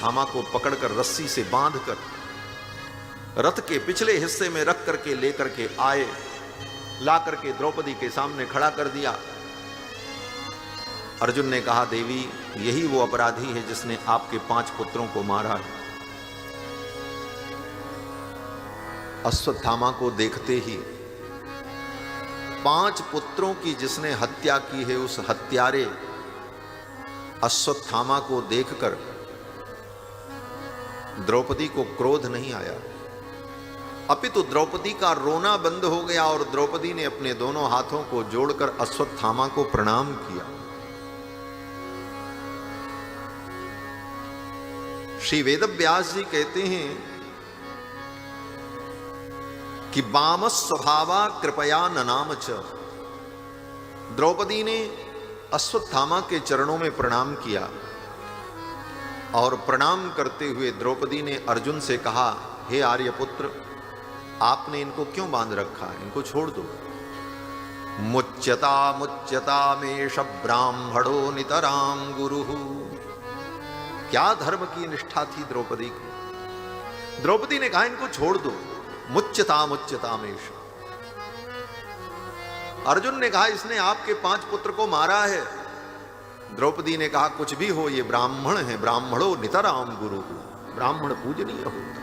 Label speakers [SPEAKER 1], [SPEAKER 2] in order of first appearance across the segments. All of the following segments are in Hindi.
[SPEAKER 1] अश्वत्थामा को पकड़कर रस्सी से बांधकर रथ के पिछले हिस्से में रख करके लेकर के आए, ला करके द्रौपदी के सामने खड़ा कर दिया। अर्जुन ने कहा, देवी यही वो अपराधी है जिसने आपके 5 पुत्रों को मारा है। अश्वत्थामा को देखते ही 5 पुत्रों की जिसने हत्या की है, उस हत्यारे अश्वत्थामा को देखकर द्रौपदी को क्रोध नहीं आया, अपितु द्रौपदी का रोना बंद हो गया और द्रौपदी ने अपने दोनों हाथों को जोड़कर अश्वत्थामा को प्रणाम किया। श्री वेदव्यास जी कहते हैं कि वाम स्वभावा कृपया ननाम च। द्रौपदी ने अश्वत्थामा के चरणों में प्रणाम किया और प्रणाम करते हुए द्रौपदी ने अर्जुन से कहा, हे आर्यपुत्र, आपने इनको क्यों बांध रखा है, इनको छोड़ दो। मुच्यता मुच्यता मेष ब्राह्मणो नितराम गुरु। क्या धर्म की निष्ठा थी द्रौपदी की। द्रौपदी ने कहा, इनको छोड़ दो। मुच्यता मुच्यता मेष। अर्जुन ने कहा, इसने आपके 5 पुत्र को मारा है। द्रौपदी ने कहा, कुछ भी हो, ये ब्राह्मण है, ब्राह्मणो नितराम गुरु। ब्राह्मण पूजनीय होता।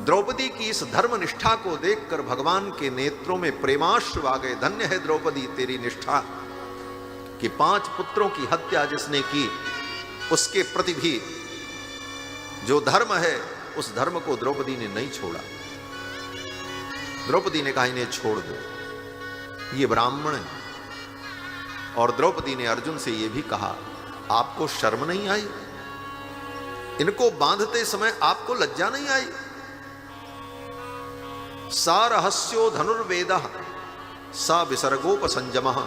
[SPEAKER 1] द्रौपदी की इस धर्म निष्ठा को देखकर भगवान के नेत्रों में प्रेमाश्रु आ गए। धन्य है द्रौपदी तेरी निष्ठा कि 5 पुत्रों की हत्या जिसने की, उसके प्रति भी जो धर्म है, उस धर्म को द्रौपदी ने नहीं छोड़ा। द्रौपदी ने कहा, इन्हें छोड़ दो, ये ब्राह्मण है। और द्रौपदी ने अर्जुन से यह भी कहा, आपको शर्म नहीं आई? इनको बांधते समय आपको लज्जा नहीं आई? सा रहस्यो धनुर्वेदः सा विसर्गोपसंयमः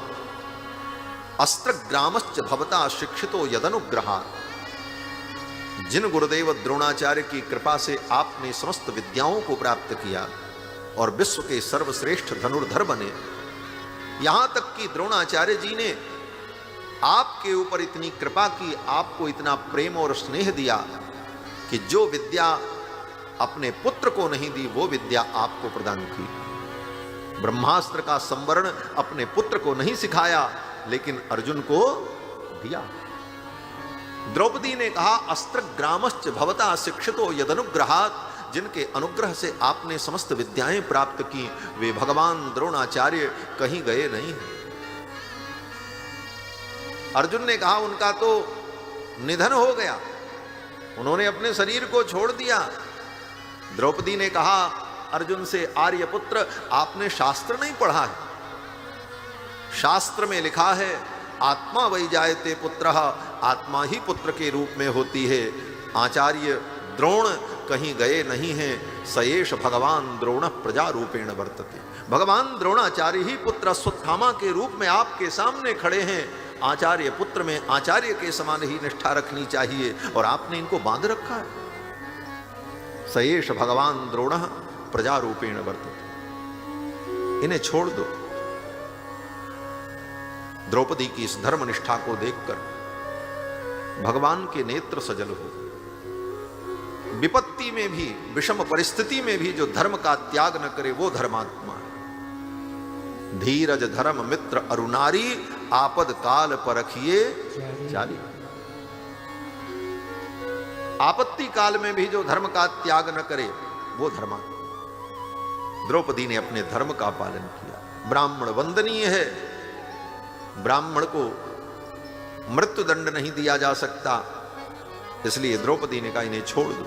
[SPEAKER 1] अस्त्रग्रामश्च भवता शिक्षितो यदनुग्रहात्। जिन गुरुदेव द्रोणाचार्य की कृपा से आपने समस्त विद्याओं को प्राप्त किया और विश्व के सर्वश्रेष्ठ धनुर्धर बने, यहां तक कि द्रोणाचार्य जी ने आपके ऊपर इतनी कृपा की, आपको इतना प्रेम और स्नेह दिया कि जो विद्या अपने पुत्र को नहीं दी, वो विद्या आपको प्रदान की। ब्रह्मास्त्र का संवरण अपने पुत्र को नहीं सिखाया, लेकिन अर्जुन को दिया। द्रौपदी ने कहा, अस्त्रग्रामश्च भवता शिक्षितो यदनुग्रहात्। जिनके अनुग्रह से आपने समस्त विद्याएं प्राप्त की, वे भगवान द्रोणाचार्य कहीं गए नहीं हैं। अर्जुन ने कहा, उनका तो निधन हो गया, उन्होंने अपने शरीर को छोड़ दिया। द्रौपदी ने कहा अर्जुन से, आर्यपुत्र, आपने शास्त्र नहीं पढ़ा है? शास्त्र में लिखा है, आत्मा वै जायते पुत्रः, आत्मा ही पुत्र के रूप में होती है। आचार्य द्रोण कहीं गए नहीं हैं। सयेष भगवान द्रोण प्रजा रूपेण वर्तते। भगवान द्रोणाचार्य ही पुत्र अश्वत्थामा के रूप में आपके सामने खड़े हैं। आचार्य पुत्र में आचार्य के समान ही निष्ठा रखनी चाहिए, और आपने इनको बांध रखा है। सयेष भगवान द्रोण प्रजा रूपेण वर्तते। इन्हें छोड़ दो। द्रौपदी की इस धर्म निष्ठा को देखकर भगवान के नेत्र सजल हो। विपत्ति में भी, विषम परिस्थिति में भी जो धर्म का त्याग न करे, वो धर्मात्मा है। धीरज धर्म मित्र अरुनारी, आपद काल परखिए जारी। आपत्ति काल में भी जो धर्म का त्याग न करे, वो धर्मात्मा। द्रौपदी ने अपने धर्म का पालन किया। ब्राह्मण वंदनीय है, ब्राह्मण को मृत्यु दंड नहीं दिया जा सकता, इसलिए द्रौपदी ने कहा, इन्हें छोड़ दो।